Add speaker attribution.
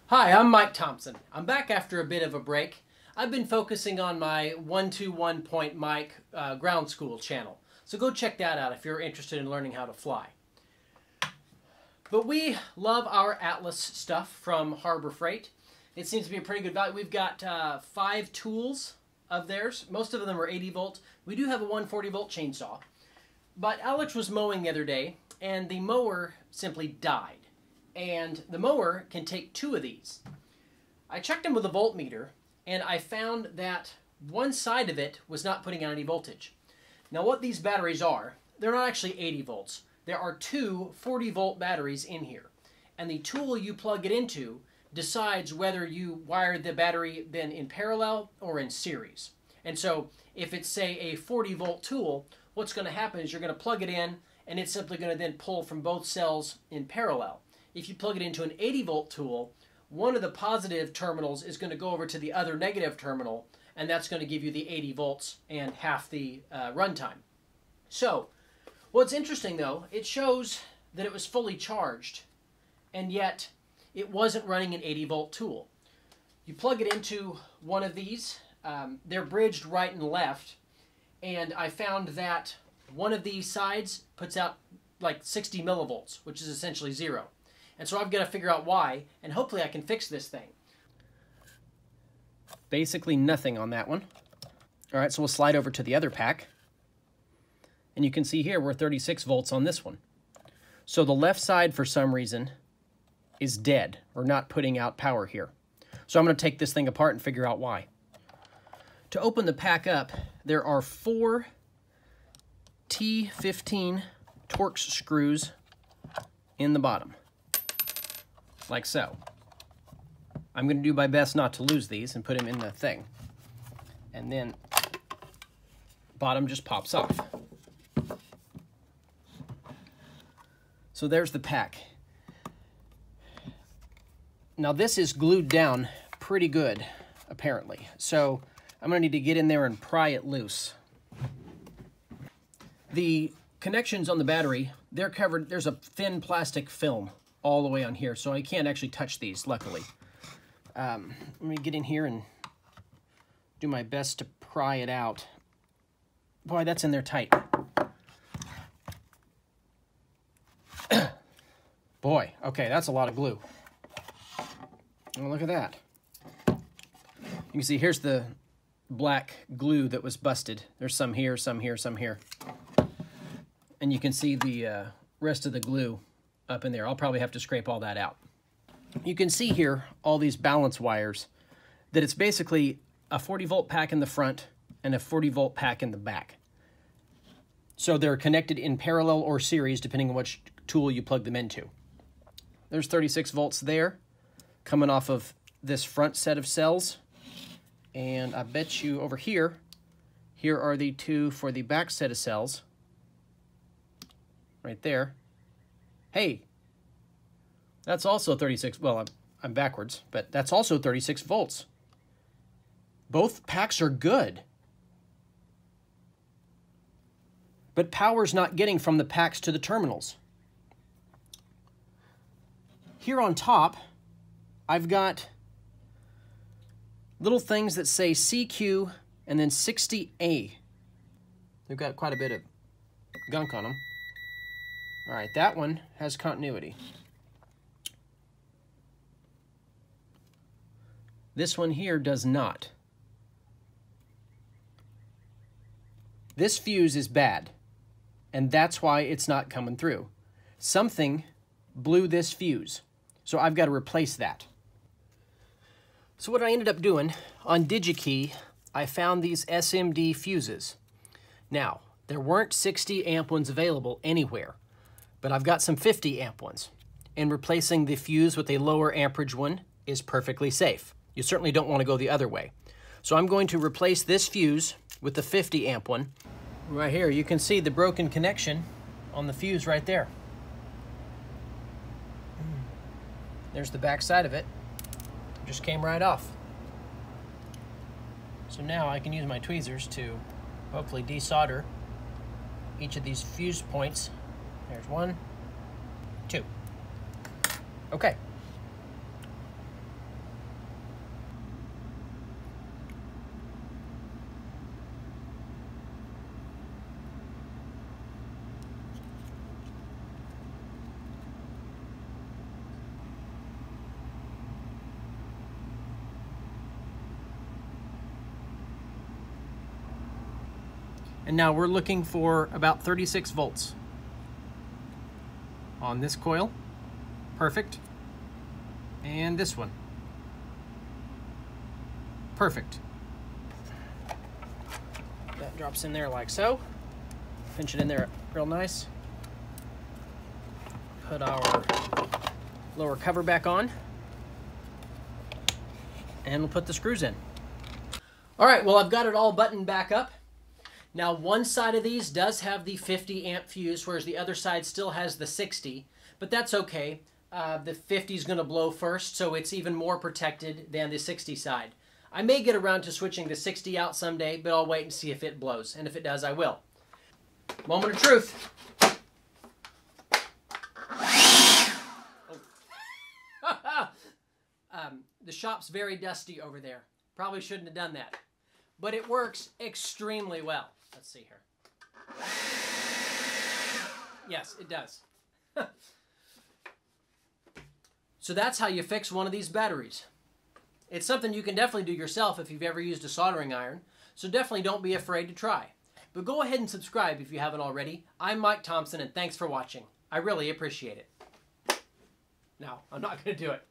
Speaker 1: Hi, I'm Mike Thompson. I'm back after a bit of a break. I've been focusing on my 1-2-1 Point Mike ground school channel. So go check that out if you're interested in learning how to fly. But we love our Atlas stuff from Harbor Frieght. It seems to be a pretty good value. We've got 5 tools of theirs. Most of them are 80 volt. We do have a 140 volt chainsaw. But Alex was mowing the other day and the mower simply died. And the mower can take 2 of these. I checked them with a voltmeter, and I found that one side of it was not putting out any voltage. Now what these batteries are, they're not actually 80 volts. There are 2 40-volt batteries in here. And the tool you plug it into decides whether you wire the battery then in parallel or in series. And so if it's, say, a 40-volt tool, what's going to happen is you're going to plug it in, and it's simply going to then pull from both cells in parallel. If you plug it into an 80-volt tool, one of the positive terminals is going to go over to the other negative terminal, and that's going to give you the 80 volts and half the runtime. So, what's interesting though, it shows that it was fully charged, and yet it wasn't running an 80-volt tool. You plug it into one of these, they're bridged right and left, and I found that one of these sides puts out like 60 millivolts, which is essentially 0. And so I've got to figure out why, and hopefully I can fix this thing. Basically nothing on that one. All right, so we'll slide over to the other pack. And you can see here we're 36 volts on this one. So the left side, for some reason, is dead, or not putting out power here. So I'm going to take this thing apart and figure out why. To open the pack up, there are 4 T15 Torx screws in the bottom. Like so. I'm going to do my best not to lose these and put them in the thing. And then bottom just pops off. So there's the pack. Now this is glued down pretty good, apparently. So I'm going to need to get in there and pry it loose. The connections on the battery, they're covered, there's a thin plastic film all the way on here, so I can't actually touch these, luckily. Let me get in here and do my best to pry it out. Boy, that's in there tight. Boy, okay, that's a lot of glue. Oh, look at that. You can see here's the black glue that was busted. There's some here, some here, some here. And you can see the rest of the glue up in there. I'll probably have to scrape all that out. You can see here all these balance wires, that it's basically a 40-volt pack in the front and a 40-volt pack in the back. So they're connected in parallel or series depending on which tool you plug them into. There's 36 volts there coming off of this front set of cells. And I bet you over here, here are the 2 for the back set of cells. Right there. Hey, that's also 36, well, I'm backwards, but that's also 36 volts. Both packs are good. But power's not getting from the packs to the terminals. Here on top, I've got little things that say CQ and then 60A. They've got quite a bit of gunk on them. All right, that one has continuity. This one here does not. This fuse is bad, and that's why it's not coming through. Something blew this fuse, so I've got to replace that. So what I ended up doing, on DigiKey, I found these SMD fuses. Now, there weren't 60 amp ones available anywhere, but I've got some 50 amp ones, and replacing the fuse with a lower amperage one is perfectly safe. You certainly don't want to go the other way. So I'm going to replace this fuse with the 50 amp one. Right here, you can see the broken connection on the fuse right there. There's the back side of it. Just came right off. So now I can use my tweezers to hopefully desolder each of these fuse points. There's 1, 2. Okay. And now we're looking for about 36 volts on this coil. Perfect. And this one. Perfect. That drops in there like so. Pinch it in there real nice. Put our lower cover back on. And we'll put the screws in. All right, well, I've got it all buttoned back up. Now, one side of these does have the 50 amp fuse, whereas the other side still has the 60, but that's okay. The 50 is going to blow first, so it's even more protected than the 60 side. I may get around to switching the 60 out someday, but I'll wait and see if it blows, and if it does, I will. Moment of truth. The shop's very dusty over there. Probably shouldn't have done that. But it works extremely well. Let's see here. Yes, it does. So that's how you fix one of these batteries. It's something you can definitely do yourself if you've ever used a soldering iron. So definitely don't be afraid to try. But go ahead and subscribe if you haven't already. I'm Mike Thompson, and thanks for watching. I really appreciate it. Now, I'm not going to do it.